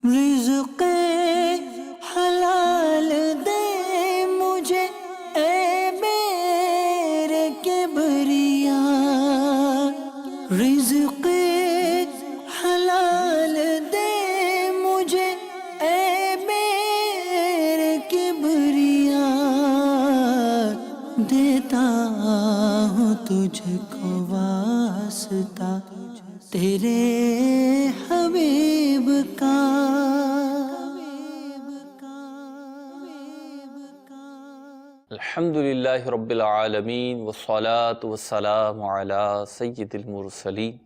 رزق حلال دے مجھے اے میرے کبریا، رزق حلال دے مجھے اے میرے کبریا، دیتا ہوں تجھ کو واسطہ تیرے حبیب کا۔ الحمدللہ رب العالمین والصلاة والسلام علی سید المرسلین،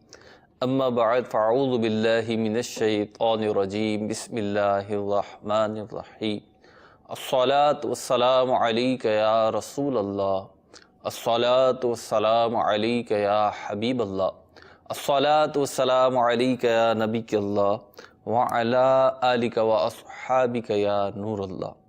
اما بعد فاعوذ باللہ من الشیطان الرجیم، بسم اللہ الرحمن الرحیم۔ الصلاة والسلام علیک یا رسول اللہ، الصلاة والسلام علیک یا حبیب اللہ، الصلاة والسلام علیک یا نبی اللہ وعلی آلک و اصحابک یا نور اللہ۔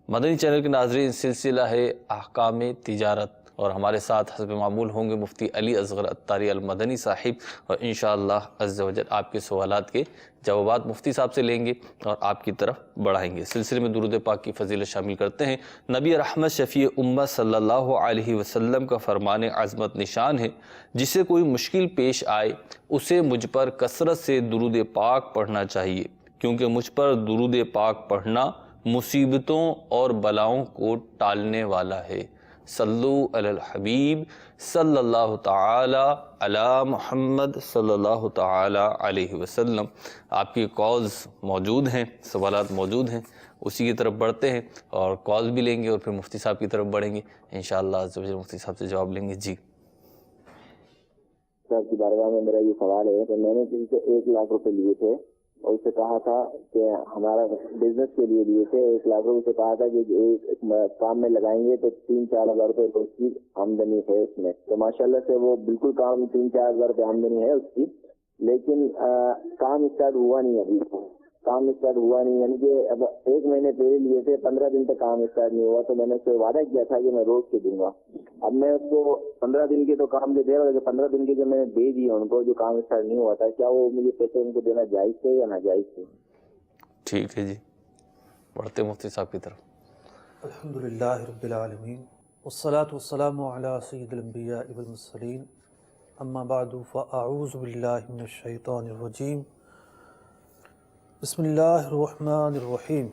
مدنی چینل کے ناظرین، سلسلہ ہے احکام تجارت، اور ہمارے ساتھ حسب معمول ہوں گے مفتی علی اصغر عطاری المدنی صاحب، اور انشاءاللہ عز و جل آپ کے سوالات کے جوابات مفتی صاحب سے لیں گے اور آپ کی طرف بڑھائیں گے۔ سلسلے میں درود پاک کی فضیلت شامل کرتے ہیں۔ نبی رحمت شفیع امت صلی اللہ علیہ وسلم کا فرمان عظمت نشان ہے، جسے کوئی مشکل پیش آئے اسے مجھ پر کثرت سے درود پاک پڑھنا چاہیے، کیونکہ مجھ پر درود پاک پڑھنا مصیبتوں اور بلاؤں کو ٹالنے والا ہے۔ صلو علی الحبیب صلی اللہ تعالی علی محمد صلی اللہ تعالی علیہ وسلم۔ آپ کی کالز موجود ہیں، سوالات موجود ہیں، اسی کی طرف بڑھتے ہیں اور کال بھی لیں گے اور پھر مفتی صاحب کی طرف بڑھیں گے انشاءاللہ عز و جل۔ مفتی صاحب سے جواب لیں گے۔ جی صاحب کی بارگاہ میں میرا یہ سوال ہے کہ میں نے کسی سے 1,00,000 روپے لیے تھے اور اس سے کہا تھا کہ ہمارا بزنس کے لیے تھے 1,00,000 روپے، سے کہا تھا کہ ایک کام میں لگائیں گے تو 3-4 ہزار روپے روز کی آمدنی ہے اس میں، تو ماشاءاللہ سے وہ بالکل کام 3-4 ہزار روپے آمدنی ہے اس کی، لیکن کام اسٹارٹ ہوا نہیں ابھی، کام اسٹارٹ ہوا نہیں، یعنی کہ اب 1 مہینے پہلے لیے تھے، 15 دن تک کام اسٹارٹ نہیں ہوا، تو میں نے اس سے وعدہ کیا تھا کہ میں روز کے دوں گا۔ اب میں اس کو 15 دن کے تو کام دے دے رہا ہوں، 15 دن کے جو میں نے دے دیے ان کو، جو کام اسٹارٹ نہیں ہوا تھا، کیا وہ مجھے پیسے ان کو دینا جائز ہے یا ناجائز ہے؟ ٹھیک ہے جی، بڑھتے مفتی صاحب کی طرف۔ الحمدللہ رب العالمین والصلاة والسلام علی سید الانبیاء والمرسلین، اما بعد فاعوذ باللہ من الشیطان الرجیم، بسم اللہ الرحمن الرحیم۔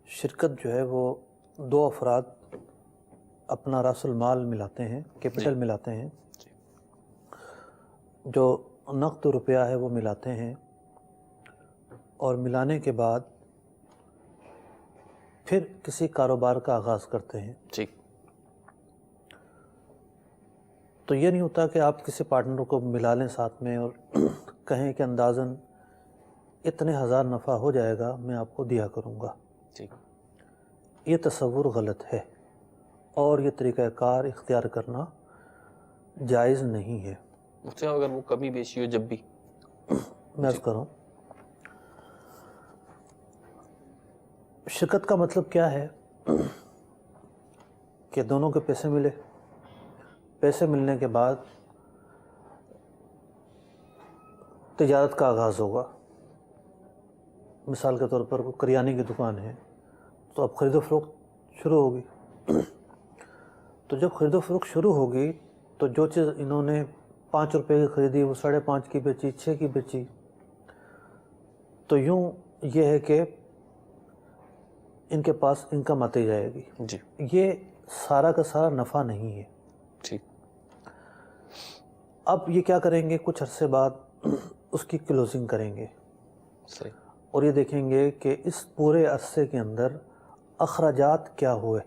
شرکت جو ہے وہ 2 افراد اپنا راس المال ملاتے ہیں، کیپٹل ملاتے ہیں، جو نقد روپیہ ہے وہ ملاتے ہیں، اور ملانے کے بعد پھر کسی کاروبار کا آغاز کرتے ہیں۔ ٹھیک، تو یہ نہیں ہوتا کہ آپ کسی پارٹنر کو ملا لیں ساتھ میں اور کہیں کہ اندازاً اتنے ہزار نفع ہو جائے گا میں آپ کو دیا کروں گا۔ ٹھیک، یہ تصور غلط ہے اور یہ طریقہ کار اختیار کرنا جائز نہیں ہے۔ مفتی صاحب اگر وہ کمی بیشی ہو جب بھی؟ میں عرض کروں، شرکت کا مطلب کیا ہے کہ دونوں کے پیسے ملے، پیسے ملنے کے بعد تجارت کا آغاز ہوگا۔ مثال کے طور پر کوئی کریانے کی دکان ہے تو اب خرید و فروخت شروع ہوگی، تو جب خرید و فروخت شروع ہوگی تو جو چیز انہوں نے 5 روپے کی خریدی وہ 5.5 کی بیچی، 6 کی بیچی، تو یوں یہ ہے کہ ان کے پاس انکم آتی جائے گی۔ جی، یہ سارا کا سارا نفع نہیں ہے۔ ٹھیک، اب یہ کیا کریں گے، کچھ عرصے بعد اس کی کلوزنگ کریں گے صحیح، اور یہ دیکھیں گے کہ اس پورے عرصے کے اندر اخراجات کیا ہوئے۔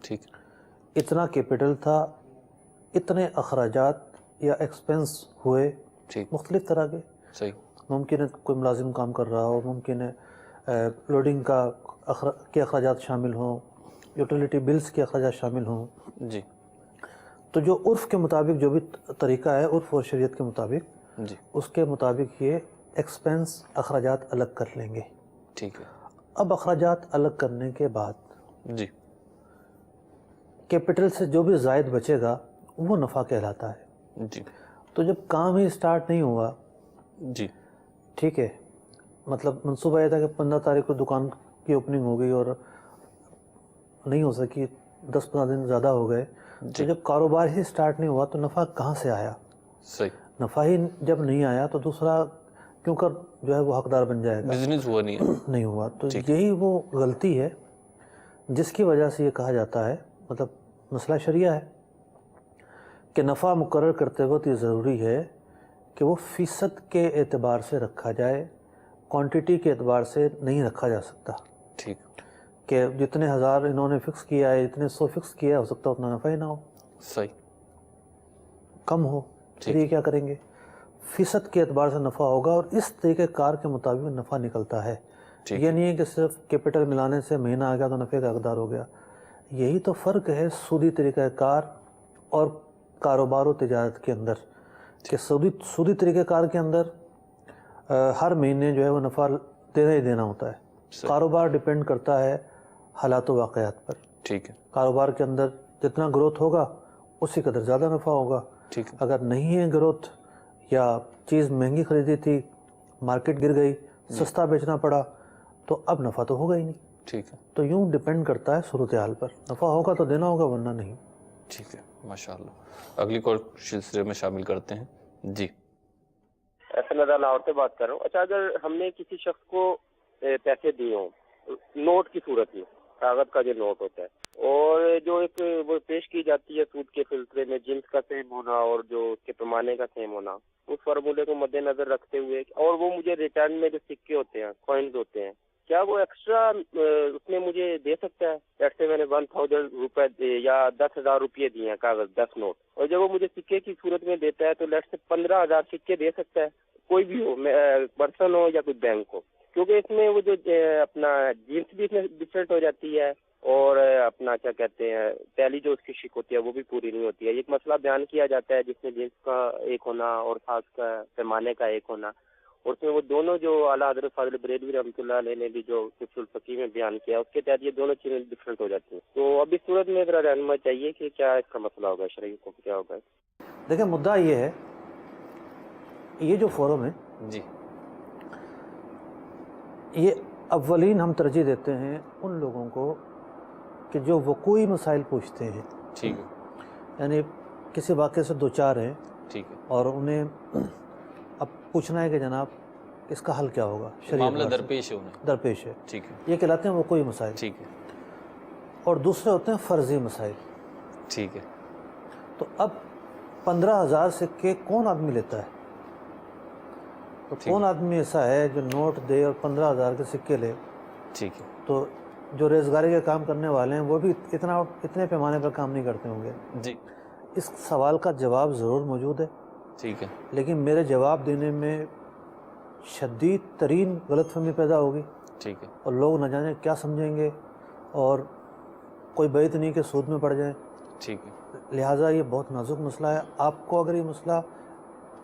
ٹھیک، اتنا کیپٹل تھا، اتنے اخراجات یا ایکسپنس ہوئے ٹھیک، مختلف طرح کے، صحیح، ممکن ہے کوئی ملازم کام کر رہا ہو، ممکن ہے لوڈنگ کے اخراجات شامل ہوں، یوٹیلیٹی بلز کے اخراجات شامل ہوں۔ جی، تو جو عرف کے مطابق جو بھی طریقہ ہے، عرف اور شریعت کے مطابق، جی، اس کے مطابق یہ ایکسپنس اخراجات الگ کر لیں گے۔ ٹھیک ہے، اب اخراجات الگ کرنے کے بعد جی، کیپٹل سے جو بھی زائد بچے گا وہ نفع کہلاتا ہے۔ جی، تو جب کام ہی سٹارٹ نہیں ہوا جی، ٹھیک ہے، مطلب منصوبہ یہ تھا کہ 15 تاریخ کو دکان کی اوپننگ ہو گئی اور نہیں ہو سکی، 10-15 دن زیادہ ہو گئے، تو جب کاروبار ہی سٹارٹ نہیں ہوا تو نفع کہاں سے آیا؟ صحیح، نفع ہی جب نہیں آیا تو دوسرا کیوں کر جو ہے وہ حقدار بن جائے گا؟ بزنس ہوا نہیں ہے. نہیں ہوا. تو یہی وہ غلطی ہے جس کی وجہ سے یہ کہا جاتا ہے، مطلب مسئلہ شریعہ ہے کہ نفع مقرر کرتے وقت یہ ضروری ہے کہ وہ فیصد کے اعتبار سے رکھا جائے، کوانٹٹی کے اعتبار سے نہیں رکھا جا سکتا. ٹھیک، کہ جتنے ہزار انہوں نے فکس کیا ہے، جتنے 100 فکس کیا ہے، ہو سکتا ہے اتنا نفع ہی نہ ہو، صحیح، کم ہو. پھر یہ کیا کریں گے؟ فیصد کے اعتبار سے نفع ہوگا اور اس طریقہ کار کے مطابق نفع نکلتا ہے. یہ نہیں ہے کہ صرف کیپٹل ملانے سے مہینہ آ گیا تو نفع کا حقدار ہو گیا. یہی تو فرق ہے سودی طریقہ کار اور کاروبار و تجارت کے اندر، کہ سودی طریقہ کار کے اندر ہر مہینے جو ہے وہ نفع دینا ہی دینا ہوتا ہے. کاروبار ڈیپینڈ کرتا ہے حالات و واقعات پر. ٹھیک ہے، کاروبار کے اندر جتنا گروتھ ہوگا اسی قدر زیادہ نفع ہوگا. ٹھیک ہے، اگر نہیں ہے گروتھ یا چیز مہنگی خریدی تھی، مارکیٹ گر گئی، سستا بیچنا پڑا، تو اب نفع تو ہوگا ہی نہیں. ٹھیک ہے، تو یوں ڈیپینڈ کرتا ہے صورتحال پر. نفع ہوگا تو دینا ہوگا ورنہ نہیں. ٹھیک ہے، ماشاء اللہ. اگلی کال سلسلے میں شامل کرتے ہیں. جی، ایسا لاہور سے بات کر رہا ہوں. اچھا، اگر ہم نے کسی شخص کو پیسے دیے ہوں نوٹ کی صورت میں، کاغذ کا جو نوٹ ہوتا ہے، اور جو ایک وہ پیش کی جاتی ہے سود کے سلسلے میں جنس کا سیم ہونا اور جو اس کے پیمانے کا سیم ہونا، اس فارمولے کو مد نظر رکھتے ہوئے، اور وہ مجھے ریٹرن میں جو سکے ہوتے ہیں، کوائنز ہوتے ہیں، کیا وہ ایکسٹرا اس میں مجھے دے سکتا ہے؟ جیسے میں نے 1000 روپے یا 10,000 روپئے دیے ہیں کاغذ 10 نوٹ، اور جب وہ مجھے سکے کی صورت میں دیتا ہے تو لیٹ سے 15,000 سکے دے سکتا ہے، کوئی بھی ہو، پرسن ہو یا کوئی بینک ہو؟ کیونکہ اس میں وہ جو اپنا جنس بھی اس میں ڈفرینٹ ہو جاتی ہے، اور اپنا کیا کہتے ہیں پہلی جو اس کی شک ہوتی ہے وہ بھی پوری نہیں ہوتی ہے. ایک مسئلہ بیان کیا جاتا ہے جس میں جنس کا ایک ہونا اور خاص کا پیمانے کا ایک ہونا، اور اس میں وہ دونوں جو اعلیٰ حضرت فاضل بریلوی رحمۃ اللہ علیہ نے بھی جو فقہ الفقہ میں بیان کیا، اس کے تحت یہ دونوں چیزیں ڈفرینٹ ہو جاتی ہیں. تو اب اس صورت میں ذرا رہنمائی چاہیے کہ کیا اس کا مسئلہ ہوگا، شرعی کو کیا ہوگا؟ دیکھیں، مدعا یہ ہے، یہ جو فورم ہے جی، یہ اولین ہم ترجیح دیتے ہیں ان لوگوں کو کہ جو وقوعی مسائل پوچھتے ہیں. ٹھیک ہے، یعنی کسی واقعے سے دوچار ہیں ٹھیک ہے، اور انہیں اب پوچھنا ہے کہ جناب اس کا حل کیا ہوگا، معاملہ اعتبار سے درپیش ہے انہیں. درپیش ہے. ٹھیک ہے، یہ کہلاتے ہیں وقوعی مسائل. ٹھیک ہے، اور دوسرے ہوتے ہیں فرضی مسائل. ٹھیک ہے، تو اب 15,000 سکے کون آدمی لیتا ہے؟ تو کون آدمی ایسا ہے جو نوٹ دے اور 15,000 کے سکے لے؟ ٹھیک ہے، تو جو روزگاری کے کام کرنے والے ہیں وہ بھی اتنے پیمانے پر کام نہیں کرتے ہوں گے. جی، اس سوال کا جواب ضرور موجود ہے، ٹھیک ہے، لیکن میرے جواب دینے میں شدید ترین غلط فہمی پیدا ہوگی ٹھیک ہے، اور لوگ نہ جانے کیا سمجھیں گے اور کوئی بعید نہیں کہ سود میں پڑ جائیں. ٹھیک ہے، لہٰذا یہ بہت نازک مسئلہ ہے. آپ کو اگر یہ مسئلہ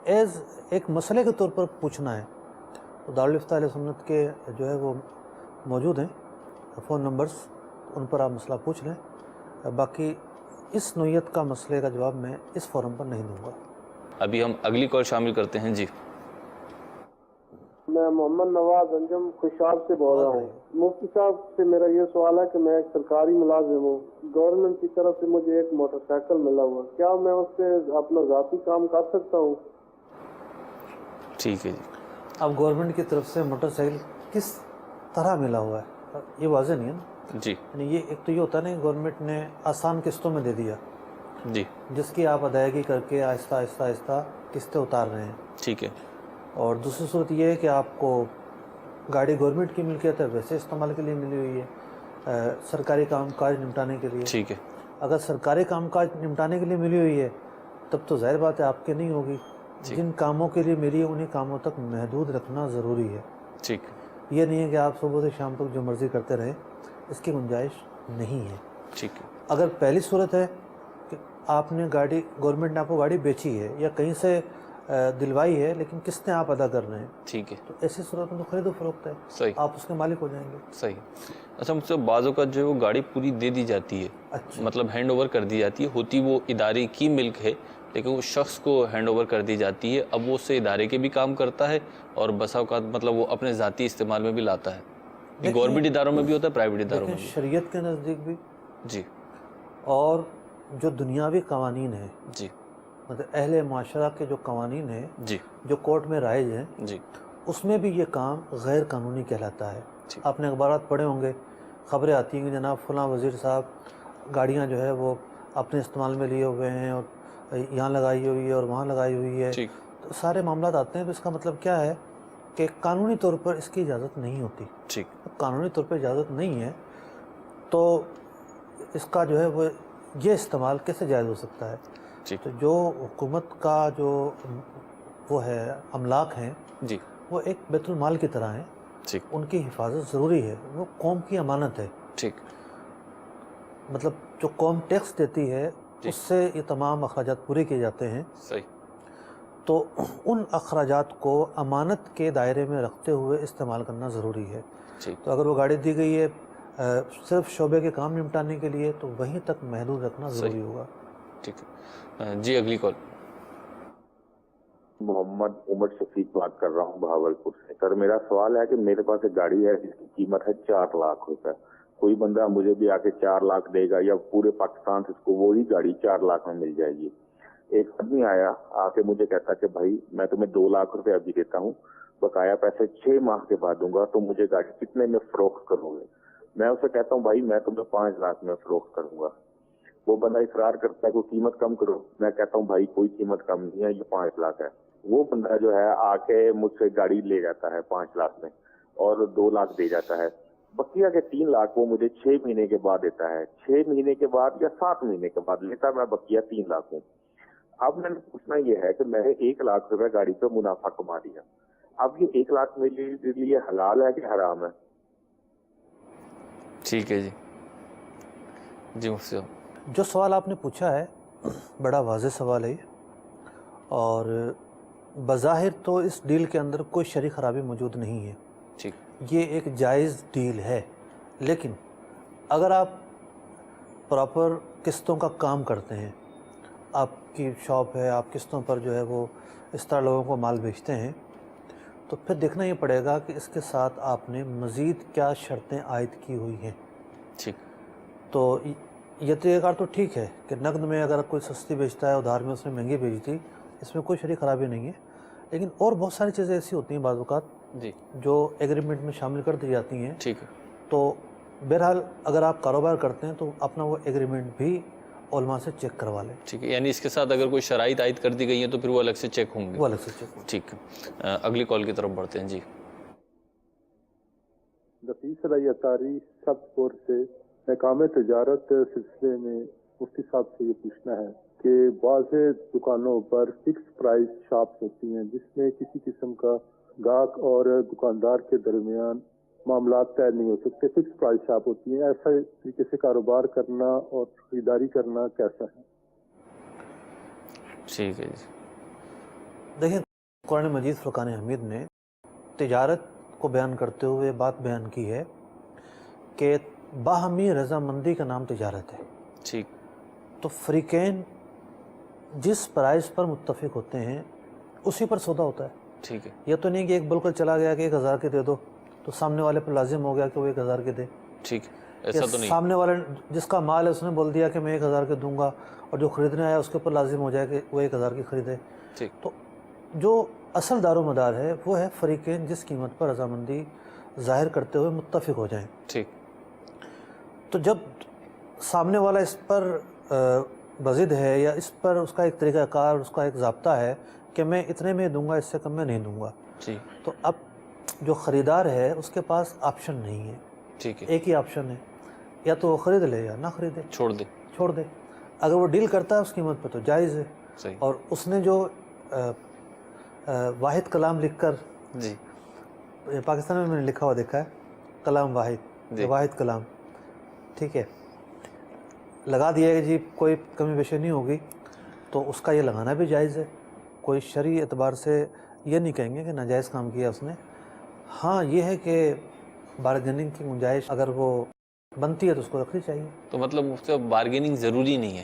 ایز ایک مسئلے کے طور پر پوچھنا ہے تو دارالفتہ اہل سنت کے جو ہے وہ موجود ہیں فون نمبرز، ان پر آپ مسئلہ پوچھ لیں. باقی اس نوعیت کا مسئلے کا جواب میں اس فورم پر نہیں دوں گا. ابھی ہم اگلی کال شامل کرتے ہیں. جی، میں محمد نواز انجم خوشاب سے بول رہا ہوں. مفتی صاحب سے میرا یہ سوال ہے کہ میں ایک سرکاری ملازم ہوں، گورنمنٹ کی طرف سے مجھے ایک موٹر سائیکل ملا ہوا، کیا میں اس سے اپنا ذاتی کام کر سکتا ہوں؟ ٹھیک ہے. جی، اب گورنمنٹ کی طرف سے موٹر سائیکل کس طرح ملا ہوا ہے یہ واضح نہیں ہے نا. جی، یعنی یہ ایک تو یہ ہوتا ہے نا گورنمنٹ نے آسان قسطوں میں دے دیا، جی، جس کی آپ ادائیگی کر کے آہستہ آہستہ آہستہ قسطیں اتار رہے ہیں. ٹھیک ہے، اور دوسری صورت یہ ہے کہ آپ کو گاڑی گورنمنٹ کی ملکیت ہے، ویسے استعمال کے لیے ملی ہوئی ہے سرکاری کام کاج نمٹانے کے لیے. ٹھیک ہے، اگر سرکاری کام کاج نمٹانے کے لیے ملی ہوئی ہے تب تو ظاہر بات ہے آپ کے نہیں ہوگی. جن کاموں کے لیے ملی ہے انہیں کاموں تک محدود رکھنا ضروری ہے. ٹھیک، یہ نہیں ہے کہ آپ صبح سے شام تک جو مرضی کرتے رہیں، اس کی گنجائش نہیں ہے. ٹھیک ہے، اگر پہلی صورت ہے کہ آپ نے گاڑی، گورنمنٹ نے آپ کو گاڑی بیچی ہے یا کہیں سے دلوائی ہے لیکن قسطیں آپ ادا کر رہے ہیں، ٹھیک ہے، تو ایسی صورت میں تو خرید و فروخت ہے، صحیح، آپ اس کے مالک ہو جائیں گے. صحیح. اچھا، مجھ سے بعض اوقات جو ہے وہ گاڑی پوری دے دی جاتی ہے، اچھا، مطلب ہینڈ اوور کر دی جاتی ہے، ہوتی وہ ادارے کی ملک ہے لیکن وہ شخص کو ہینڈ اوور کر دی جاتی ہے. اب وہ اس سے ادارے کے بھی کام کرتا ہے اور بسا اوقات مطلب وہ اپنے ذاتی استعمال میں بھی لاتا ہے. یہ گورنمنٹ اداروں میں بھی ہوتا ہے, پرائیویٹ اداروں میں بھی. شریعت کے نزدیک بھی جی اور جو دنیاوی قوانین ہیں, جی مطلب اہل معاشرہ کے جو قوانین ہیں جی جو کورٹ میں رائج ہیں, جی اس میں بھی یہ کام غیر قانونی کہلاتا ہے. جی. آپ نے اخبارات پڑھے ہوں گے, خبریں آتی ہیں کہ جناب فلاں وزیر صاحب گاڑیاں جو ہے وہ اپنے استعمال میں لیے ہوئے ہیں اور یہاں لگائی ہوئی ہے اور وہاں لگائی ہوئی ہے. ٹھیک. تو سارے معاملات آتے ہیں. تو اس کا مطلب کیا ہے کہ قانونی طور پر اس کی اجازت نہیں ہوتی. ٹھیک. قانونی طور پر اجازت نہیں ہے تو اس کا جو ہے وہ یہ استعمال کیسے جائز ہو سکتا ہے؟ جی. تو جو حکومت کا جو وہ ہے املاک ہیں جی وہ ایک بیت المال کی طرح ہیں. ٹھیک. ان کی حفاظت ضروری ہے, وہ قوم کی امانت ہے. ٹھیک. مطلب جو قوم ٹیکس دیتی ہے اس سے یہ تمام اخراجات پورے کیے جاتے ہیں. صحیح. تو ان اخراجات کو امانت کے دائرے میں رکھتے ہوئے استعمال کرنا ضروری ہے. ٹھیک. تو اگر وہ گاڑی دی گئی ہے صرف شعبے کے کام نمٹانے کے لیے تو وہیں تک محدود رکھنا ضروری ہوگا. ٹھیک ہے. جی اگلی کال. محمد عمر شفیق بات کر رہا ہوں بہاولپور سے. سر میرا سوال ہے کہ میرے پاس ایک گاڑی ہے جس کی قیمت ہے 4 لاکھ روپے. کوئی بندہ مجھے بھی آ کے 4 لاکھ دے گا یا پورے پاکستان سے اس کو وہی گاڑی 4 لاکھ میں مل جائے گی؟ ایک آدمی آیا آ کے مجھے کہتا کہ بھائی میں تمہیں 2 لاکھ روپے ابھی دیتا ہوں, بقایا پیسے 6 ماہ کے بعد دوں گا, تو مجھے گاڑی کتنے میں فروخت کرو گے؟ میں اسے کہتا ہوں بھائی میں تمہیں 5 لاکھ میں فروخت کروں گا. وہ بندہ اصرار کرتا ہے کوئی قیمت کم کرو. میں کہتا ہوں بھائی کوئی قیمت کم نہیں ہے, یہ 5 لاکھ ہے. وہ بندہ جو ہے آ کے مجھ سے گاڑی لے جاتا ہے 5 لاکھ میں اور 2 لاکھ دے جاتا ہے. بقیہ کے 3 لاکھ وہ مجھے 6 مہینے کے بعد دیتا ہے. 6 مہینے کے بعد یا 7 مہینے کے بعد لیتا میں بقیہ 3 لاکھ ہوں. اب میں نے پوچھنا یہ ہے کہ میں نے 1 لاکھ روپے گاڑی پہ منافع کما لیا. اب یہ 1 لاکھ میرے لیے حلال ہے کہ حرام ہے؟ ٹھیک ہے جی. جی مفتی صاحب. جو سوال آپ نے پوچھا ہے بڑا واضح سوال ہے اور بظاہر تو اس ڈیل کے اندر کوئی شرعی خرابی موجود نہیں ہے. ٹھیک. یہ ایک جائز ڈیل ہے, لیکن اگر آپ پراپر قسطوں کا کام کرتے ہیں, آپ کی شاپ ہے, آپ قسطوں پر جو ہے وہ اس طرح لوگوں کو مال بیچتے ہیں, تو پھر دیکھنا یہ پڑے گا کہ اس کے ساتھ آپ نے مزید کیا شرطیں عائد کی ہوئی ہیں. ٹھیک. تو یہ طریقہ کار تو ٹھیک ہے کہ نقد میں اگر کوئی سستی بیچتا ہے, ادھار میں اس نے مہنگی بیچ دی, اس میں کوئی شرعی خرابی نہیں ہے. لیکن اور بہت ساری چیزیں ایسی ہوتی ہیں بعض اوقات جی جو ایگریمنٹ میں شامل کر دی جاتی ہیں. ٹھیک ہے. تو بہرحال اگر آپ کاروبار کرتے ہیں تو اپنا وہ ایگریمنٹ بھی علماء سے چیک کروا لیں. ٹھیک ہے, یعنی اس کے ساتھ اگر کوئی شرائط عائد کر دی گئی ہیں تو پھر وہ الگ سے چیک ہوں گے. وہ الگ سے چیک. ٹھیک ہے. اگلی کال کی طرف بڑھتے ہیں. جی نفیس علی اطاری سب پور سے. احکام تجارت سلسلے میں مفتی صاحب سے یہ پوچھنا ہے کہ بعض دکانوں پر فکس پرائز شاپس ہوتی ہیں جس میں کسی قسم کا گاہک اور دکاندار کے درمیان معاملات طے نہیں ہو سکتے, فکس پرائز شاپ ہوتی ہیں. ایسا طریقے سے کاروبار کرنا اور خریداری کرنا کیسا ہے؟ ٹھیک ہے جی. دیکھیں, قرآن مجید فرقان حمید نے تجارت کو بیان کرتے ہوئے بات بیان کی ہے کہ باہمی رضامندی کا نام تجارت ہے. ٹھیک. تو فریقین جس پرائز پر متفق ہوتے ہیں اسی پر سودا ہوتا ہے. ٹھیک ہے. یہ تو نہیں کہ ایک بلکہ چلا گیا کہ 1000 کے دے دو تو سامنے والے پر لازم ہو گیا کہ وہ 1000 کے دے. ٹھیک. ایسا تو نہیں. سامنے والے جس کا مال ہے اس نے بول دیا کہ میں 1000 کے دوں گا اور جو خریدنے آیا اس کے اوپر لازم ہو جائے کہ وہ 1000 کی خریدے. ٹھیک. تو جو اصل دار و مدار ہے وہ ہے فریقین جس قیمت پر رضامندی ظاہر کرتے ہوئے متفق ہو جائیں. ٹھیک. تو جب سامنے والا اس پر بضد ہے یا اس پر اس کا ایک طریقہ کار, اس کا ایک ضابطہ ہے کہ میں اتنے میں دوں گا, اس سے کم میں نہیں دوں گا, جی, تو اب جو خریدار ہے اس کے پاس آپشن نہیں ہے. ٹھیک ہے. ایک ہی آپشن ہے, یا تو وہ خرید لے یا نہ خریدے, چھوڑ دے. اگر وہ ڈیل کرتا ہے اس قیمت پہ تو جائز ہے. صحیح. اور اس نے جو واحد کلام لکھ کر, جی پاکستان میں نے لکھا ہوا دیکھا ہے کلام واحد, واحد کلام, ٹھیک ہے, لگا دیا کہ جی کوئی کمی بیشی نہیں ہوگی, تو اس کا یہ لگانا بھی جائز ہے. کوئی شرعی اعتبار سے یہ نہیں کہیں گے کہ ناجائز کام کیا اس نے. ہاں یہ ہے کہ بارگیننگ کی گنجائش اگر وہ بنتی ہے تو اس کو رکھنی چاہیے. تو مطلب مفتی صاحب بارگیننگ ضروری نہیں ہے,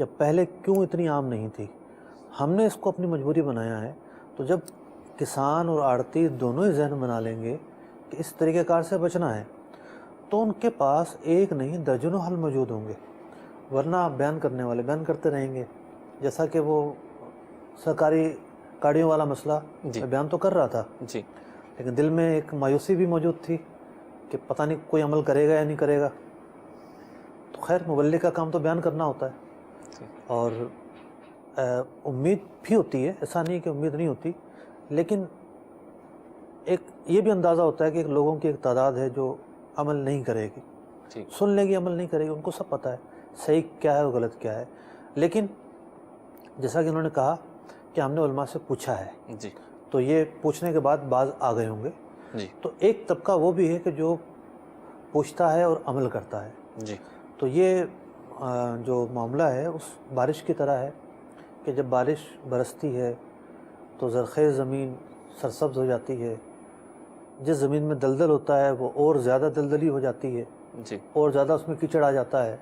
یا پہلے کیوں اتنی عام نہیں تھی؟ ہم نے اس کو اپنی مجبوری بنایا ہے۔ تو جب کسان اور آڑتی دونوں ہی ذہن بنا لیں گے کہ اس طریقہ کار سے بچنا ہے، تو ان کے پاس ایک نہیں درجنوں حل موجود ہوں گے، ورنہ بیان کرنے والے بیان کرتے رہیں گے۔ جیسا کہ وہ سرکاری گاڑیوں والا مسئلہ جی میں بیان تو کر رہا تھا، جی لیکن دل میں ایک مایوسی بھی موجود تھی کہ پتہ نہیں کوئی عمل کرے گا یا نہیں کرے گا۔ تو خیر، مبلغ کا کام تو بیان کرنا ہوتا ہے، اور امید بھی ہوتی ہے، ایسا نہیں کہ امید نہیں ہوتی، لیکن ایک یہ بھی اندازہ ہوتا ہے کہ لوگوں کی ایک تعداد ہے جو عمل نہیں کرے گی، سن لے گی، عمل نہیں کرے گی۔ ان کو سب پتہ ہے صحیح کیا ہے اور غلط کیا ہے، لیکن جیسا کہ انہوں نے کہا کہ ہم نے علماء سے پوچھا ہے، جی تو یہ پوچھنے کے بعد بعض آ گئے ہوں گے۔ جی تو ایک طبقہ وہ بھی ہے کہ جو پوچھتا ہے اور عمل کرتا ہے۔ جی تو یہ جو معاملہ ہے اس بارش کی طرح ہے کہ جب بارش برستی ہے تو زرخیز زمین سرسبز ہو جاتی ہے، جس زمین میں دلدل ہوتا ہے وہ اور زیادہ دلدلی ہو جاتی ہے، جی اور زیادہ اس میں کیچڑ آ جاتا ہے۔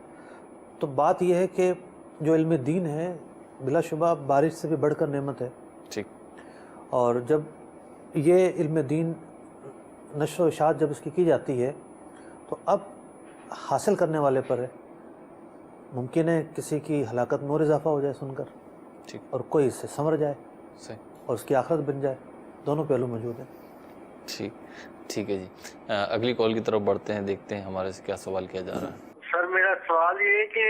تو بات یہ ہے کہ جو علم دین ہے بلا شبہ بارش سے بھی بڑھ کر نعمت ہے، ٹھیک، اور جب یہ علم دین نشر و اشاعت جب اس کی جاتی ہے تو اب حاصل کرنے والے پر ہے، ممکن ہے کسی کی ہلاکت میں اور اضافہ ہو جائے سن کر، ٹھیک، اور کوئی اس سے سنور جائے صحیح، اور اس کی آخرت بن جائے۔ دونوں پہلو موجود ہیں۔ ٹھیک ٹھیک ہے جی۔ اگلی کال کی طرف بڑھتے ہیں، دیکھتے ہیں ہمارے سے کیا سوال کیا جا رہا ہے۔ سر میرا سوال یہ ہے کہ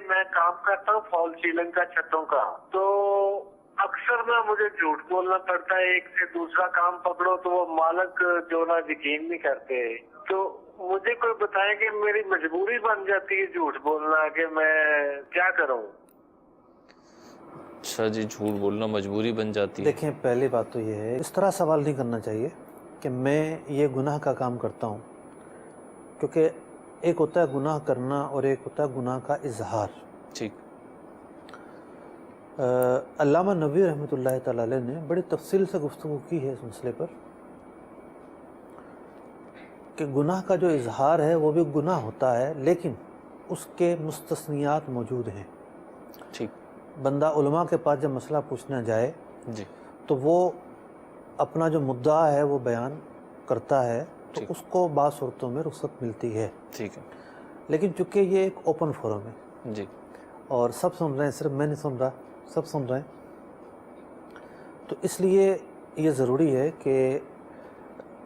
میں کام کرتا ہوں فال سیلنگ کا، چھتوں کا، تو اکثر نا مجھے جھوٹ بولنا پڑتا ہے۔ ایک سے دوسرا کام پکڑو تو وہ مالک جو نا یقین نہیں کرتے، تو مجھے کوئی بتائے کہ میری مجبوری بن جاتی ہے جھوٹ بولنا کہ میں کیا کروں؟ اچھا جی، جھوٹ بولنا مجبوری بن جاتی ہے۔ دیکھیں، پہلی بات تو یہ ہے اس طرح سوال نہیں کرنا چاہیے کہ میں یہ گناہ کا کام کرتا ہوں، کیونکہ ایک ہوتا ہے گناہ کرنا اور ایک ہوتا ہے گناہ کا اظہار۔ ٹھیک، علامہ نووی رحمۃ اللہ تعالی علیہ نے بڑی تفصیل سے گفتگو کی ہے اس مسئلے پر کہ گناہ کا جو اظہار ہے وہ بھی گناہ ہوتا ہے، لیکن اس کے مستثنیات موجود ہیں۔ ٹھیک، بندہ علماء کے پاس جب مسئلہ پوچھنا جائے جی تو وہ اپنا جو مدعا ہے وہ بیان کرتا ہے، تو ٹھیک، اس کو بعض صورتوں میں رخصت ملتی ہے، ٹھیک ہے، لیکن چونکہ یہ ایک اوپن فورم ہے جی اور سب سن رہے ہیں، صرف میں نہیں سن رہا، سب سن رہے ہیں، تو اس لیے یہ ضروری ہے کہ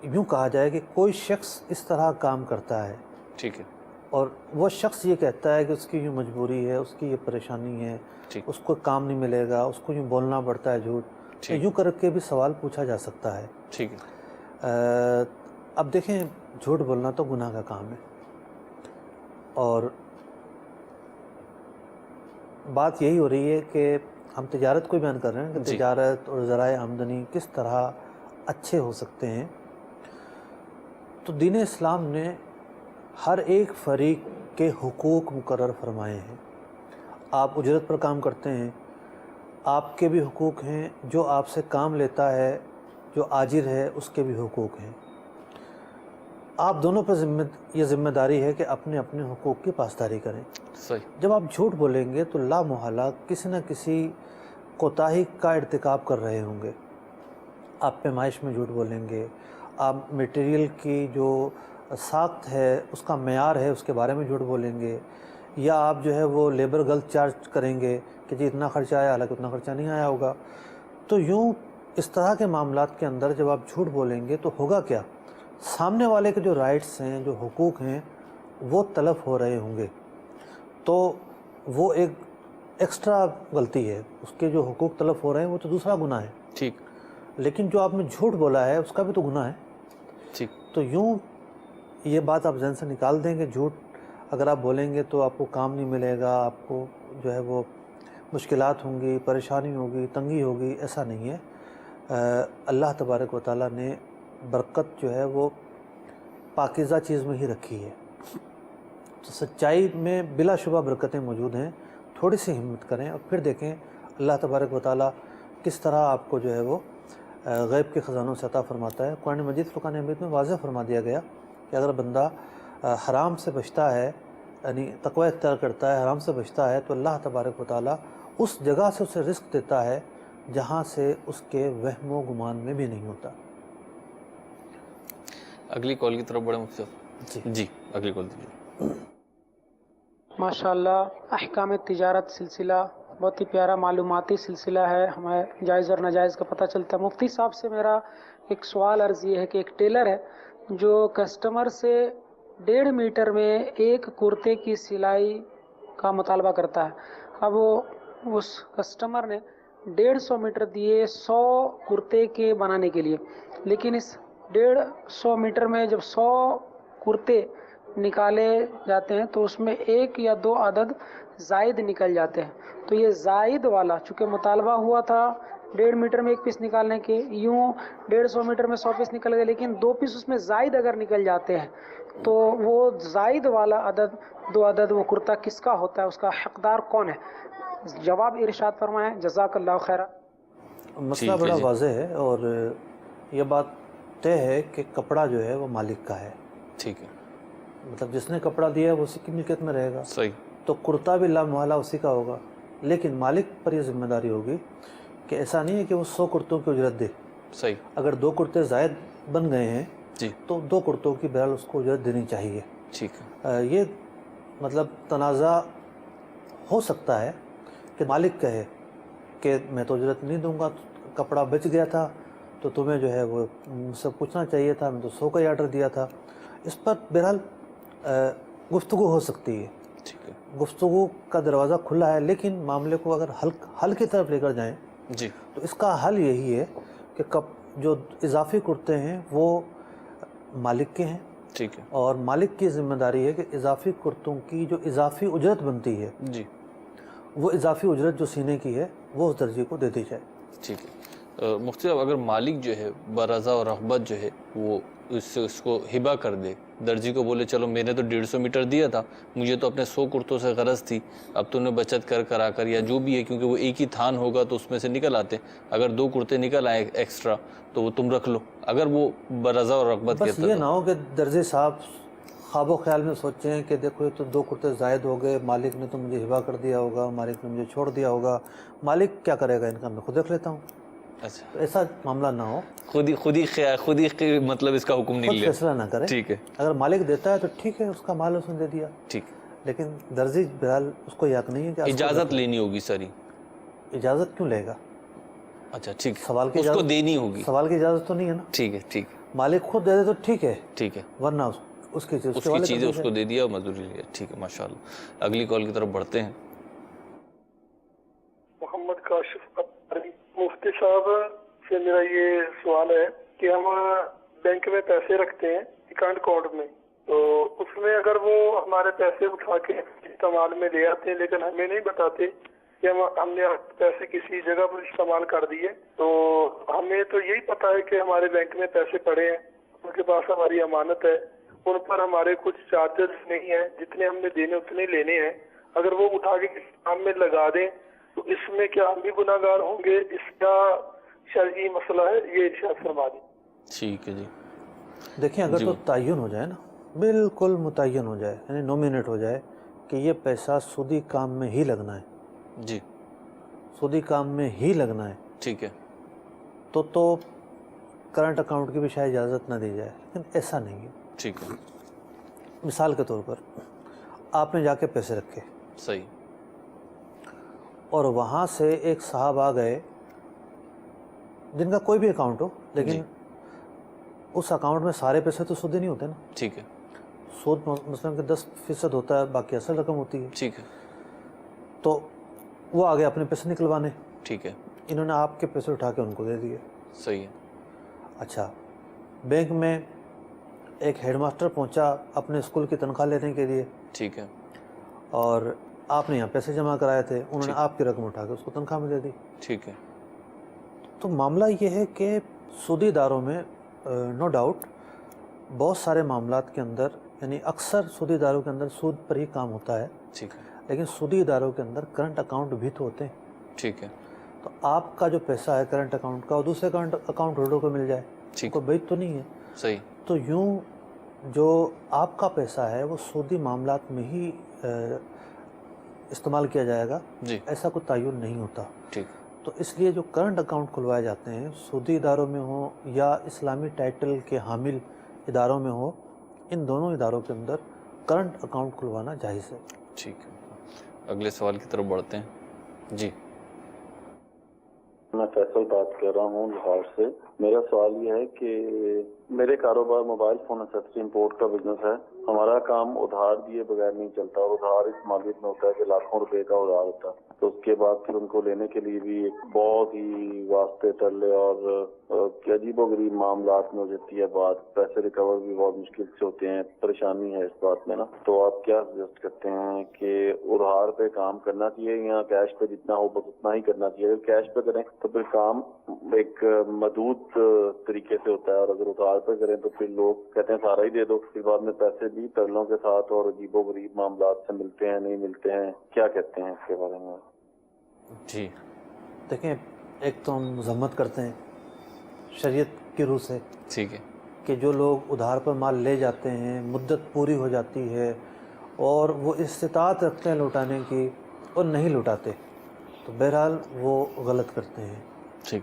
یوں کہا جائے کہ کوئی شخص اس طرح کام کرتا ہے ٹھیک ہے، اور وہ شخص یہ کہتا ہے کہ اس کی یوں مجبوری ہے، اس کی یہ پریشانی ہے، ٹھیک، اس کو کام نہیں ملے گا، اس کو یوں بولنا پڑتا ہے جھوٹ، ٹھیک، یوں کر کے بھی سوال پوچھا جا سکتا ہے۔ ٹھیک ہے، اب دیکھیں، جھوٹ بولنا تو گناہ کا کام ہے، اور بات یہی ہو رہی ہے کہ ہم تجارت کو بیان کر رہے ہیں کہ جی تجارت اور ذرائع آمدنی کس طرح اچھے ہو سکتے ہیں۔ تو دین اسلام نے ہر ایک فریق کے حقوق مقرر فرمائے ہیں۔ آپ اجرت پر کام کرتے ہیں، آپ کے بھی حقوق ہیں، جو آپ سے کام لیتا ہے، جو آجر ہے، اس کے بھی حقوق ہیں۔ آپ دونوں پر یہ ذمہ داری ہے کہ اپنے اپنے حقوق کی پاسداری کریں۔ صحیح، جب آپ جھوٹ بولیں گے تو لا محالہ کسی نہ کسی کوتاہی کا ارتکاب کر رہے ہوں گے۔ آپ پیمائش میں جھوٹ بولیں گے، آپ میٹیریل کی جو ساخت ہے اس کا معیار ہے اس کے بارے میں جھوٹ بولیں گے، یا آپ جو ہے وہ لیبر غلط چارج کریں گے کہ جی اتنا خرچہ آیا، حالانکہ اتنا خرچہ نہیں آیا ہوگا۔ تو یوں اس طرح کے معاملات کے اندر جب آپ جھوٹ بولیں گے تو ہوگا کیا، سامنے والے کے جو رائٹس ہیں، جو حقوق ہیں، وہ تلف ہو رہے ہوں گے، تو وہ ایک ایکسٹرا غلطی ہے، اس کے جو حقوق تلف ہو رہے ہیں وہ تو دوسرا گناہ ہے، ٹھیک، لیکن جو آپ نے جھوٹ بولا ہے اس کا بھی تو گناہ ہے۔ ٹھیک، تو یوں یہ بات آپ ذہن سے نکال دیں کہ جھوٹ اگر آپ بولیں گے تو آپ کو کام نہیں ملے گا، آپ کو جو ہے وہ مشکلات ہوں گی، پریشانی ہوگی، تنگی ہوگی، ایسا نہیں ہے۔ اللہ تبارک و تعالیٰ نے برکت جو ہے وہ پاکیزہ چیز میں ہی رکھی ہے، تو سچائی میں بلا شبہ برکتیں موجود ہیں۔ تھوڑی سی ہمت کریں اور پھر دیکھیں اللہ تبارک و تعالیٰ کس طرح آپ کو جو ہے وہ غیب کے خزانوں سے عطا فرماتا ہے۔ قرآن مجید فرقان حمید میں واضح فرما دیا گیا کہ اگر بندہ حرام سے بچتا ہے یعنی تقوی اختیار کرتا ہے، حرام سے بچتا ہے، تو اللہ تبارک و تعالیٰ اس جگہ سے اسے رزق دیتا ہے جہاں سے اس کے وہم و گمان میں بھی نہیں ہوتا۔ اگلی کال کی طرف بڑھیں مفتی صاحب؟ جی اگلی کال دیجیے۔ ماشاءاللہ، احکام تجارت سلسلہ بہت ہی پیارا معلوماتی سلسلہ ہے، ہمیں جائز اور ناجائز کا پتہ چلتا ہے۔ مفتی صاحب سے میرا ایک سوال عرض یہ ہے کہ ایک ٹیلر ہے جو کسٹمر سے 1.5 میٹر میں ایک کرتے کی سلائی کا مطالبہ کرتا ہے۔ اب وہ اس کسٹمر نے 150 میٹر دیے 100 کرتے کے بنانے کے لیے، لیکن اس 150 میٹر میں جب 100 کرتے نکالے جاتے ہیں تو اس میں 1 یا 2 عدد زائد نکل جاتے ہیں۔ تو یہ زائد والا چونکہ مطالبہ ہوا تھا 1.5 میٹر میں 1 پیس نکالنے کے، یوں 150 میٹر میں 100 پیس نکل گئے، لیکن 2 پیس اس میں زائد اگر نکل جاتے ہیں تو وہ زائد والا عدد 2 عدد وہ کرتا کس کا ہوتا ہے، اس کا حقدار کون ہے؟ جواب ارشاد فرمائیں، جزاک اللہ خیرہ۔ مسئلہ بڑا واضح ہے اور یہ بات طے ہے کہ کپڑا جو ہے وہ مالک کا ہے، ٹھیک ہے، مطلب جس نے کپڑا دیا ہے وہ اسی کی ملکیت میں رہے گا، صحیح، تو کرتا بھی لامحالہ اسی کا ہوگا، لیکن مالک پر یہ ذمہ داری ہوگی کہ ایسا نہیں ہے کہ وہ 100 کرتوں کی اجرت دے، صحیح، اگر 2 کرتے زائد بن گئے ہیں جی تو 2 کرتوں کی بہرحال اس کو اجرت دینی چاہیے۔ ٹھیک ہے، یہ مطلب تنازع ہو سکتا ہے کہ مالک کہے کہ میں تو اجرت نہیں دوں گا، کپڑا بچ گیا تھا تو تمہیں جو ہے وہ مجھ سے پوچھنا چاہیے تھا، میں تو 100 کا ہی آرڈر دیا تھا۔ اس پر بہرحال گفتگو ہو سکتی ہے، ٹھیک ہے، گفتگو کا دروازہ کھلا ہے، لیکن معاملے کو اگر حل کی طرف لے کر جائیں جی تو اس کا حل یہی ہے کہ جو اضافی کرتے ہیں وہ مالک کے ہیں، ٹھیک ہے، اور مالک کی ذمہ داری ہے کہ اضافی کرتوں کی جو اضافی اجرت بنتی ہے جی وہ اضافی اجرت جو سینے کی ہے وہ اس درجی کو دے دی جائے۔ ٹھیک ہے۔ مفتی صاحب، اگر مالک جو ہے برضا اور رغبت جو ہے وہ اس کو ہبہ کر دے، درجی کو بولے چلو میں نے تو 150 میٹر دیا تھا، مجھے تو اپنے 100 کرتوں سے غرض تھی، اب تم نے بچت کرا کر یا جو بھی ہے، کیونکہ وہ ایک ہی تھان ہوگا تو اس میں سے نکل آتے، اگر 2 کرتے نکل آئے ایکسٹرا تو وہ تم رکھ لو، اگر وہ برضا اور رغبت بس یہ نہ ہو کہ درجی صاحب خواب و خیال میں سوچیں کہ دیکھو یہ تو 2 کرتے زائد ہو گئے، مالک نے تو مجھے ہبہ کر دیا ہوگا، مالک نے مجھے چھوڑ دیا ہوگا، مالک کیا کرے گا ان کا، میں خود رکھ لیتا ہوں۔ اچھا، تو ایسا معاملہ نہ ہو، خود ہی مطلب اس کا حکم خود نہیں لے، فیصلہ نہ کرے۔ ٹھیک ہے، اگر مالک دیتا ہے تو ٹھیک ہے، اس کا مال اس نے دے دیا، ٹھیک، لیکن درزی بہرحال اس کو یہ حق نہیں ہے کہ اجازت لینی ہوگی ساری، اجازت کیوں لے گا؟ اچھا ٹھیک سوال کی ہے، اس کو اجازت دینی ہوگی، سوال کی اجازت تو نہیں ہے نا، ٹھیک ہے، ٹھیک، مالک خود دے دے تو ٹھیک ہے، ٹھیک ہے، ورنہ اس کی چیز اس کی چیزیں اس کو دے دیا اور مزدوری لیا، ٹھیک ہے، ماشاءاللہ۔ اگلی کال کی طرف بڑھتے ہیں۔ محمد کاشف اطہری۔ مفتی صاحب سے میرا یہ سوال ہے کہ ہم بینک میں پیسے رکھتے ہیں اکاؤنٹ میں، تو اس میں اگر وہ ہمارے پیسے اٹھا کے استعمال میں لے آتے ہیں لیکن ہمیں نہیں بتاتے کہ ہم نے پیسے کسی جگہ پر استعمال کر دیے، تو ہمیں تو یہی پتا ہے کہ ہمارے بینک میں پیسے پڑے ہیں، ان کے پاس ہماری امانت ہے، ان پر ہمارے کچھ چارجز نہیں ہیں، جتنے ہم نے دینے اتنے لینے ہیں، اگر وہ اٹھا کے کسی کام میں لگا دیں تو اس میں کیا ہم بھی گناہ گار ہوں گے؟ اس کا شرعی مسئلہ ہے، یہ ارشاد فرما دیں۔ ٹھیک ہے جی، دیکھیں اگر تو تعین ہو جائے نا، بالکل متعین ہو جائے، یعنی نومینیٹ ہو جائے کہ یہ پیسہ سودی کام میں ہی لگنا ہے، جی سودی کام میں ہی لگنا ہے، ٹھیک ہے، تو کرنٹ اکاؤنٹ کی بھی شاید اجازت نہ دی جائے، لیکن ایسا نہیں ہے۔ ٹھیک ہے، مثال کے طور پر آپ نے جا کے پیسے رکھے صحیح، اور وہاں سے ایک صاحب آ گئے جن کا کوئی بھی اکاؤنٹ ہو، لیکن اس اکاؤنٹ میں سارے پیسے تو سودی نہیں ہوتے نا، ٹھیک ہے، سود مثلا کہ 10% ہوتا ہے، باقی اصل رقم ہوتی ہے، ٹھیک ہے، تو وہ آگے اپنے پیسے نکلوانے، ٹھیک ہے، انہوں نے آپ کے پیسے اٹھا کے ان کو دے دیے۔ صحیح ہے، اچھا، بینک میں ایک ہیڈ ماسٹر پہنچا اپنے اسکول کی تنخواہ لینے کے لیے، ٹھیک ہے، اور آپ نے یہاں پیسے جمع کرائے تھے، انہوں نے آپ کی رقم اٹھا کے اس کو تنخواہ میں دے دی۔ ٹھیک ہے، تو معاملہ یہ ہے کہ سودی اداروں میں نو ڈاؤٹ بہت سارے معاملات کے اندر، یعنی اکثر سودی اداروں کے اندر سود پر ہی کام ہوتا ہے، ٹھیک ہے، لیکن سودی اداروں کے اندر کرنٹ اکاؤنٹ بھی تو ہوتے ہیں، ٹھیک ہے، تو آپ کا جو پیسہ ہے کرنٹ اکاؤنٹ کا وہ دوسرے اکاؤنٹ ہولڈر کو مل جائے، ٹھیک، کوئی بیچ تو نہیں ہے، صحیح، تو یوں جو آپ کا پیسہ ہے وہ سودی معاملات میں ہی استعمال کیا جائے گا، جی ایسا کوئی تعین نہیں ہوتا۔ ٹھیک، تو اس لیے جو کرنٹ اکاؤنٹ کھلوائے جاتے ہیں سودی اداروں میں ہوں یا اسلامی ٹائٹل کے حامل اداروں میں ہو، ان دونوں اداروں کے اندر کرنٹ اکاؤنٹ کھلوانا جائز ہے۔ ٹھیک ہے، اگلے سوال کی طرف بڑھتے ہیں۔ جی میں فیصل بات کر رہا ہوں لاہور سے۔ میرا سوال یہ ہے کہ میرے کاروبار موبائل فون ایکسیسری امپورٹ کا بزنس ہے۔ ہمارا کام ادھار دیے بغیر نہیں چلتا، اور ادھار اس مالیت میں ہوتا ہے کہ لاکھوں روپے کا ادھار ہوتا ہے، تو اس کے بعد پھر ان کو لینے کے لیے بھی ایک بہت ہی واسطے ٹلے اور عجیب و غریب معاملات میں ہو جاتی ہے بات، پیسے ریکور بھی بہت مشکل سے ہوتے ہیں، پریشانی ہے اس بات میں نا۔ تو آپ کیا سجیسٹ کرتے ہیں کہ ادھار پہ کام کرنا چاہیے یا کیش پہ جتنا ہو بس اتنا ہی کرنا چاہیے؟ اگر کیش پہ کریں تو پھر کام ایک محدود طریقے سے ہوتا ہے، اور اگر ادھار پہ کریں تو پھر لوگ کہتے ہیں سارا ہی دے دو، پھر بعد میں پیسے بھی ترلوں کے ساتھ اور عجیب و غریب معاملات سے ملتے ہیں نہیں ملتے ہیں۔ کیا کہتے ہیں اس کے بارے میں؟ جی دیکھیں، ایک تو ہم مذمت کرتے ہیں شریعت کی روح سے ٹھیک ہے، کہ جو لوگ ادھار پر مال لے جاتے ہیں، مدت پوری ہو جاتی ہے اور وہ استطاعت رکھتے ہیں لوٹانے کی اور نہیں لوٹاتے، تو بہرحال وہ غلط کرتے ہیں۔ ٹھیک،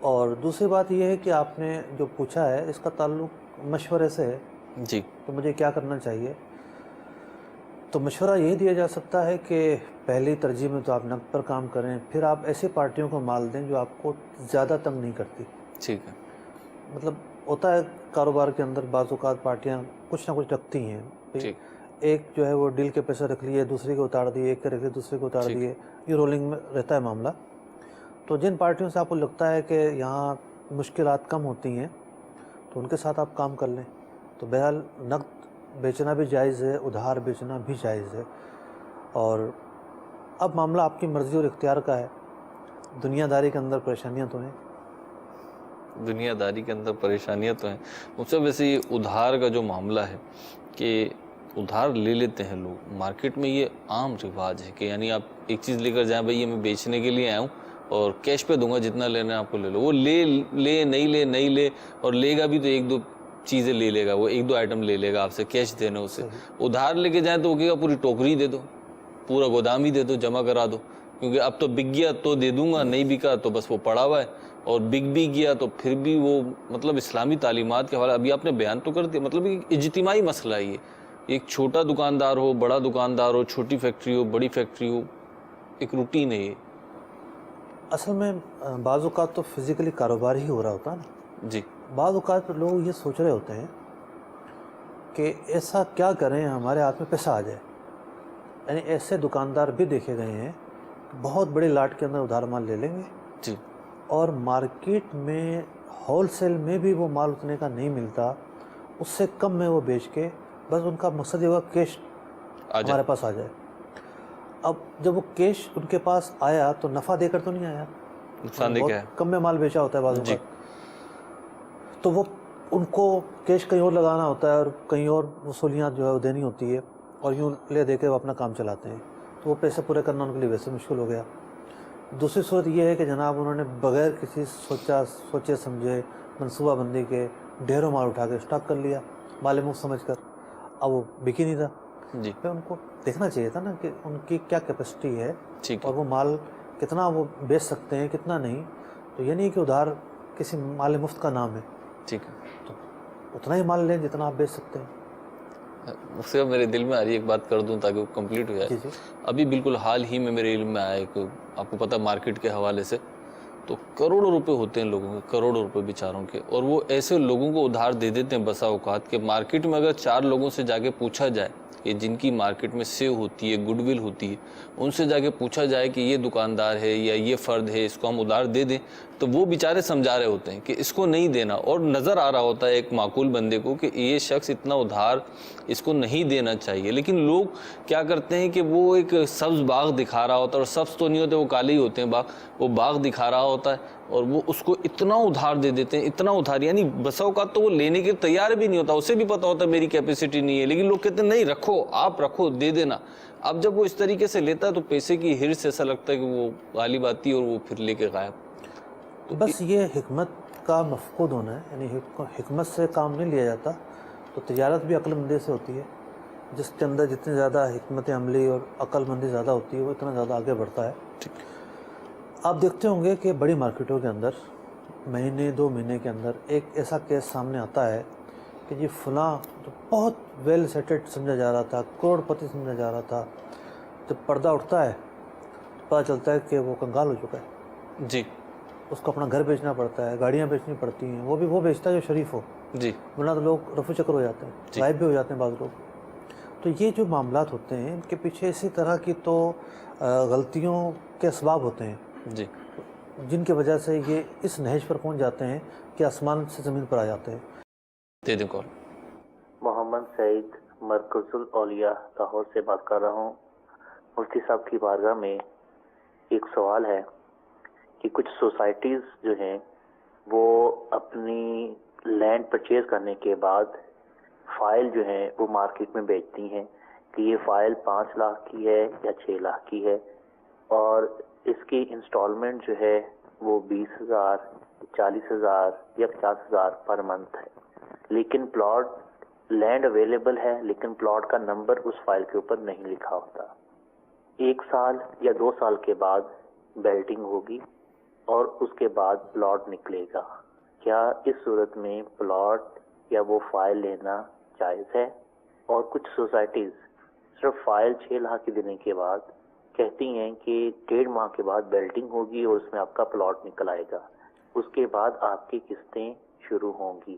اور دوسری بات یہ ہے کہ آپ نے جو پوچھا ہے اس کا تعلق مشورے سے ہے، جی تو مجھے کیا کرنا چاہیے؟ تو مشورہ یہ دیا جا سکتا ہے کہ پہلی ترجیح میں تو آپ نقد پر کام کریں، پھر آپ ایسی پارٹیوں کو مال دیں جو آپ کو زیادہ تنگ نہیں کرتی۔ ٹھیک ہے، مطلب ہوتا ہے کاروبار کے اندر بعض اوقات پارٹیاں کچھ نہ کچھ رکھتی ہیں، ٹھیک، ایک جو ہے وہ ڈیل کے پیسے رکھ لیے، دوسرے کو اتار دیے، ایک کے رکھ لیے دوسرے کو اتار ٹھیک۔ دیے، یہ رولنگ میں رہتا ہے معاملہ۔ تو جن پارٹیوں سے آپ کو لگتا ہے کہ یہاں مشکلات کم ہوتی ہیں تو ان کے ساتھ آپ کام کر لیں۔ تو بہرحال نقد بیچنا بھی جائز ہے، ادھار بیچنا بھی جائز ہے، اور اب معاملہ آپ کی مرضی اور اختیار کا ہے۔ دنیا داری کے اندر پریشانیاں تو ہیں، دنیا داری کے اندر پریشانیاں تو ہیں۔ مجھ سے ویسے یہ ادھار کا جو معاملہ ہے کہ ادھار لے لیتے ہیں لوگ، مارکیٹ میں یہ عام رواج ہے کہ یعنی آپ ایک چیز لے کر جائیں، بھائی یہ میں بیچنے کے لیے آیا ہوں اور کیش پہ دوں گا، جتنا لینا ہے آپ کو لے لو۔ وہ لے نہیں لے، اور لے گا بھی تو ایک دو چیزیں لے لے گا، وہ ایک دو آئٹم لے لے گا آپ سے، کیش دینا اسے۔ ادھار لے کے جائیں تو وہ کہے گا پوری ٹوکری دے دو، پورا گودام ہی دے دو، جمع کرا دو، کیونکہ اب تو بک گیا تو دے دوں گا، نہیں بکا تو بس وہ پڑا ہوا ہے، اور بک بھی گیا تو پھر بھی وہ مطلب اسلامی تعلیمات کے حوالے ابھی آپ نے بیان تو کر دیا، مطلب ایک اجتماعی مسئلہ ہے یہ، ایک چھوٹا دکاندار ہو، بڑا دکاندار ہو، چھوٹی فیکٹری ہو، بڑی فیکٹری ہو، ایک روٹین ہے یہ۔ اصل میں بعض اوقات تو فزیکلی کاروبار ہی ہو رہا ہوتا ہے نا، جی بعض اوقات لوگ یہ سوچ رہے ہوتے ہیں کہ ایسا کیا کریں ہمارے ہاتھ میں پیسہ آ جائے، یعنی ایسے دکاندار بھی دیکھے گئے ہیں کہ بہت بڑے لاٹ کے اندر ادھار مال لے لیں گے جی اور مارکیٹ میں ہول سیل میں بھی وہ مال اتنے کا نہیں ملتا، اس سے کم میں وہ بیچ کے بس ان کا مقصد یہ ہوگا کیش ہمارے پاس آ جائے۔ اب جب وہ کیش ان کے پاس آیا تو نفع دے کر تو نہیں آیا، نقصان دے کے ہے۔ بہت کم میں مال بیچا ہوتا ہے بعض اوقات، تو وہ ان کو کیش کہیں اور لگانا ہوتا ہے اور کہیں اور وصولیاں جو ہے وہ دینی ہوتی ہے، اور یوں لے دے کے وہ اپنا کام چلاتے ہیں، تو وہ پیسے پورے کرنا ان کے لیے ویسے مشکل ہو گیا۔ دوسری صورت یہ ہے کہ جناب انہوں نے بغیر کسی سوچے سمجھے منصوبہ بندی کے ڈھیروں مال اٹھا کے اسٹاک کر لیا مال مفت سمجھ کر، اب وہ بک ہی نہیں تھا۔ جی پھر ان کو دیکھنا چاہیے تھا نا کہ ان کی کیا کیپیسٹی ہے ٹھیک ہے، اور وہ مال کتنا وہ بیچ سکتے ہیں کتنا نہیں۔ تو یہ نہیں کہ ادھار کسی مال مفت کا نام ہے، ٹھیک ہے۔ تو اتنا ہی مال لیں جتنا آپ بیچ سکتے ہیں۔ اس سے میرے دل میں آ رہی ہے ایک بات کر دوں تاکہ وہ کمپلیٹ ہو جائے۔ جی جی ابھی بالکل حال ہی میں میرے علم میں آیا ایک، آپ کو پتہ مارکیٹ کے حوالے سے تو کروڑوں روپے ہوتے ہیں لوگوں کے، کروڑوں روپے بیچاروں کے، اور وہ ایسے لوگوں کو ادھار دے دیتے ہیں بسا اوقات کہ مارکیٹ میں اگر 4 لوگوں سے جا کے پوچھا جائے کہ جن کی مارکیٹ میں سیو ہوتی ہے، گڈ ول ہوتی ہے، ان سے جا کے پوچھا جائے کہ یہ دکاندار ہے یا یہ فرد ہے، اس کو ہم ادھار دے دیں، تو وہ بیچارے سمجھا رہے ہوتے ہیں کہ اس کو نہیں دینا، اور نظر آ رہا ہوتا ہے ایک معقول بندے کو کہ یہ شخص اتنا ادھار اس کو نہیں دینا چاہیے، لیکن لوگ کیا کرتے ہیں کہ وہ ایک سبز باغ دکھا رہا ہوتا ہے، اور سبز تو نہیں ہوتے، وہ کالے ہی ہوتے ہیں باغ، وہ باغ دکھا رہا ہوتا ہے اور وہ اس کو اتنا ادھار دے دیتے ہیں، اتنا ادھار، یعنی بسا اوقات تو وہ لینے کے تیار بھی نہیں ہوتا، اسے بھی پتا ہوتا ہے میری کیپیسٹی نہیں ہے، لیکن لوگ کہتے ہیں نہیں رکھو، آپ رکھو، دے دینا۔ اب جب وہ اس طریقے سے لیتا ہے تو پیسے کی ہرس سے ایسا لگتا ہے کہ وہ غالب آتی ہے اور وہ پھر لے کے غائب۔ بس یہ حکمت کا مفقود ہونا ہے، یعنی حکمت سے کام نہیں لیا جاتا، تو تجارت بھی عقل مندی سے ہوتی ہے۔ جس کے اندر جتنی زیادہ حکمت عملی اور عقل مندی زیادہ ہوتی ہے وہ اتنا زیادہ آگے بڑھتا ہے. آپ دیکھتے ہوں گے کہ بڑی مارکیٹوں کے اندر مہینے 2 مہینے کے اندر ایک ایسا کیس سامنے آتا ہے کہ جی فلاں جو بہت ویل سیٹلڈ سمجھا جا رہا تھا, کروڑ پتی سمجھا جا رہا تھا, جب پردہ اٹھتا ہے پتہ چلتا ہے کہ وہ کنگال ہو چکا ہے. جی. اس کو اپنا گھر بیچنا پڑتا ہے, گاڑیاں بیچنی پڑتی ہیں, وہ بھی وہ بیچتا ہے جو شریف ہو. جی. ورنہ تو لوگ رفو چکر ہو جاتے ہیں, غائب بھی ہو جاتے ہیں بعض لوگ. تو یہ جو معاملات ہوتے ہیں ان کے پیچھے اسی طرح کی تو غلطیوں کے اسباب ہوتے ہیں جی, جن کی وجہ سے یہ اس نہج پر پہنچ جاتے ہیں کہ آسمان سے زمین پر آ جاتے ہیں. دے دیں کال. محمد سعید مرکز الاولیاء لاہور سے بات کر رہا ہوں. مفتی صاحب کی بارگاہ میں ایک سوال ہے کہ کچھ سوسائٹیز جو ہیں وہ اپنی لینڈ پرچیز کرنے کے بعد فائل جو ہیں وہ مارکیٹ میں بیچتی ہیں کہ یہ فائل 5 لاکھ کی ہے یا 6 لاکھ کی ہے, اور اس کی انسٹالمنٹ جو ہے وہ 20,000, 40,000 یا 50,000 پر منتھ ہے. لیکن پلاٹ لینڈ اویلیبل ہے لیکن پلاٹ کا نمبر اس فائل کے اوپر نہیں لکھا ہوتا. 1 سال یا 2 سال کے بعد بیلٹنگ ہوگی اور اس کے بعد پلاٹ نکلے گا. کیا اس صورت میں پلاٹ یا وہ فائل لینا جائز ہے؟ اور کچھ سوسائٹیز صرف فائل 6 لاکھ کی دینے کے بعد کہتی ہیں کہ 1.5 ماہ کے بعد بیلٹنگ ہوگی اور اس میں آپ کا پلاٹ نکل آئے گا, اس کے بعد آپ کی قسطیں شروع ہوں گی.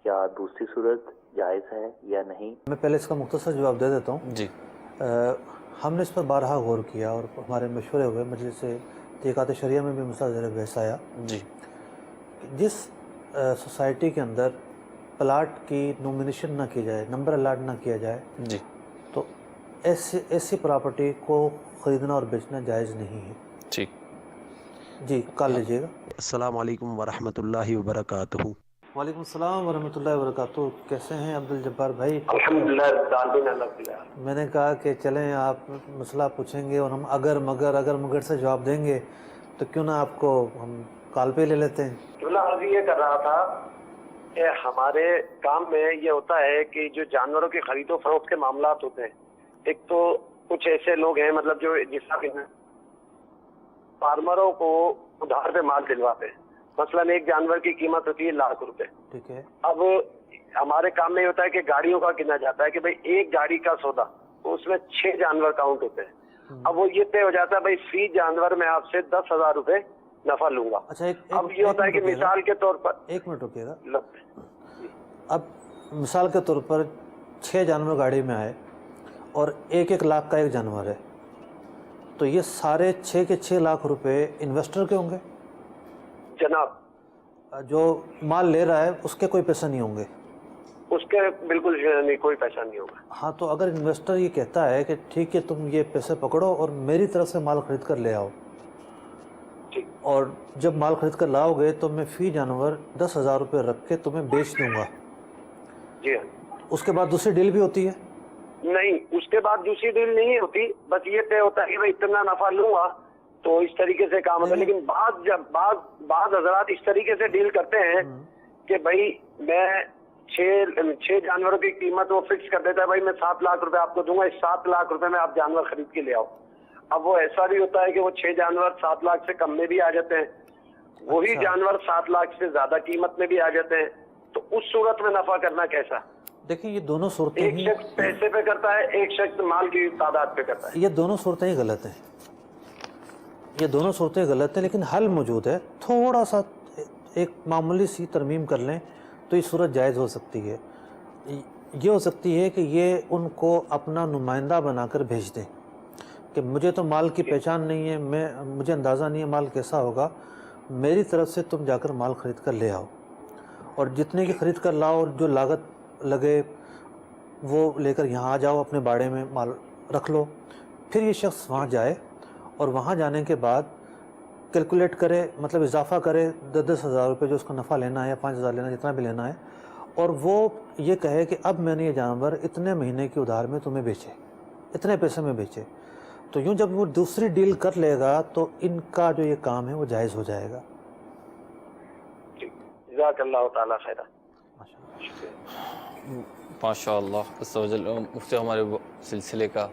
کیا دوسری صورت جائز ہے یا نہیں؟ میں پہلے اس کا مختصر جواب دے دیتا ہوں. جی. ہم نے اس پر بارہا غور کیا اور ہمارے مشورے ہوئے, مجلس تحقیقات شریعہ میں بھی مسئلہ زیر بحث آیا. جی. جس سوسائٹی کے اندر پلاٹ کی نومینیشن نہ کی جائے, نمبر الاٹ نہ کیا جائے, جی, تو ایسی پراپرٹی کو خریدنا اور بیچنا جائز نہیں ہے. ٹھیک. جی, کال لیجیے گا. السلام علیکم ورحمۃ اللہ وبرکاتہ. وعلیکم السلام ورحمۃ اللہ وبرکاتہ. کیسے ہیں عبدالجبار بھائی؟ الحمدللہ. میں نے کہا کہ چلیں آپ مسئلہ پوچھیں گے اور ہم اگر مگر سے جواب دیں گے تو کیوں نہ آپ کو ہم کال پہ لے لیتے ہیں. عرض یہ کر رہا تھا کہ ہمارے کام میں یہ ہوتا ہے کہ جو جانوروں کی خرید و فروخت کے معاملات ہوتے ہیں, ایک تو کچھ ایسے لوگ ہیں مطلب جو جس طرح فارمروں کو ادھار پہ مال دلواتے ہیں. مثلاً ایک جانور کی قیمت ہوتی ہے 1 لاکھ روپے. ٹھیک ہے. اب ہمارے کام میں یہ ہوتا ہے کہ گاڑیوں کا گنا جاتا ہے کہ بھائی ایک گاڑی کا سودا تو اس میں 6 جانور کاؤنٹ ہوتے ہیں. اب وہ یہ طے ہو جاتا ہے بھائی فی جانور میں آپ سے 10,000 روپے نفع لوں گا. اچھا, اب یہ ہوتا ہے کہ مثال کے طور پر 1 منٹ رکیے گا. اب مثال کے طور پر 6 جانور گاڑی میں آئے اور 1 لاکھ کا ایک جانور ہے, تو یہ سارے 6 کے 6 لاکھ روپے انویسٹر کے ہوں گے جناب. جو مال لے رہا ہے اس کے کوئی پیسہ نہیں ہوں گے. اس کے بالکل نہیں, کوئی پیسہ نہیں ہوگا. ہاں, تو اگر انویسٹر یہ کہتا ہے کہ ٹھیک ہے تم یہ پیسے پکڑو اور میری طرف سے مال خرید کر لے آؤ, اور جب مال خرید کر لاؤ گے تو میں فی جانور 10,000 روپے رکھ کے تمہیں بیچ دوں گا. جی ہاں. اس کے بعد دوسری ڈیل بھی ہوتی ہے؟ نہیں, اس کے بعد دوسری ڈیل نہیں ہوتی, بس یہ طے ہوتا ہے کہ بھائی اتنا نفع لوں گا تو اس طریقے سے کام ہوتا ہے. لیکن بعض حضرات اس طریقے سے ڈیل کرتے ہیں کہ بھائی میں 6 جانوروں کی قیمت وہ فکس کر دیتا ہے, بھائی میں 7 لاکھ روپے آپ کو دوں گا, اس 7 لاکھ روپے میں آپ جانور خرید کے لے آؤ. اب وہ ایسا بھی ہوتا ہے کہ وہ 6 جانور 7 لاکھ سے کم میں بھی آ جاتے ہیں, وہی جانور 7 لاکھ سے زیادہ قیمت میں بھی آ جاتے ہیں. تو اس صورت میں نفع کرنا کیسا؟ دیکھیں, یہ دونوں صورتیں ایک شخص پیسے پہ کرتا ہے, ایک شخص مال کی تعداد پہ کرتا ہے. یہ دونوں صورتیں ہی غلط ہیں, یہ دونوں صورتیں غلط ہیں, لیکن حل موجود ہے. تھوڑا سا ایک معمولی سی ترمیم کر لیں تو یہ صورت جائز ہو سکتی ہے. یہ ہو سکتی ہے کہ یہ ان کو اپنا نمائندہ بنا کر بھیج دیں کہ مجھے تو مال کی پہچان نہیں ہے, مجھے اندازہ نہیں ہے مال کیسا ہوگا, میری طرف سے تم جا کر مال خرید کر لے آؤ, اور جتنے کی خرید کر لاؤ اور جو لاگت لگے وہ لے کر یہاں آ جاؤ, اپنے باڑے میں مال رکھ لو. پھر یہ شخص وہاں جائے اور وہاں جانے کے بعد کیلکولیٹ کرے, مطلب اضافہ کرے 10,000 روپے جو اس کا نفع لینا ہے یا 5,000 لینا ہے, جتنا بھی لینا ہے, اور وہ یہ کہے کہ اب میں نے یہ جانور اتنے مہینے کی ادھار میں تمہیں بیچے, اتنے پیسے میں بیچے. تو یوں جب وہ دوسری ڈیل کر لے گا تو ان کا جو یہ کام ہے وہ جائز ہو جائے گا. جزاک اللہ تعالیٰ خیرہ. ماشاء اللہ مفتی ہمارے سلسلے کا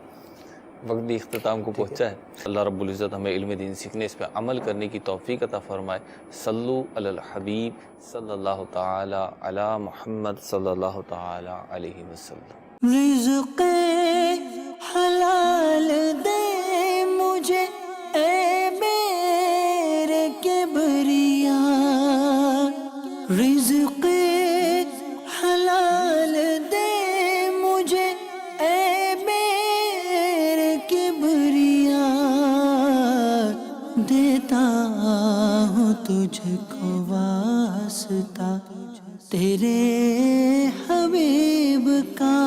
وقت بھی اختتام کو پہنچا ہے. اللہ رب العزت ہمیں علم دین سیکھنے اس پہ عمل کرنے کی توفیق عطا فرمائے. صلو علی الحبیب صلی اللہ تعالی علی محمد صلی اللہ تعالی علیہ وسلم. رزق حلال دے مجھے اے میرے کبریا، رزق حلال دے مجھے اے میرے کبریا، دیتا ہوں تجھ کو واسطہ تیرے حبیب کا.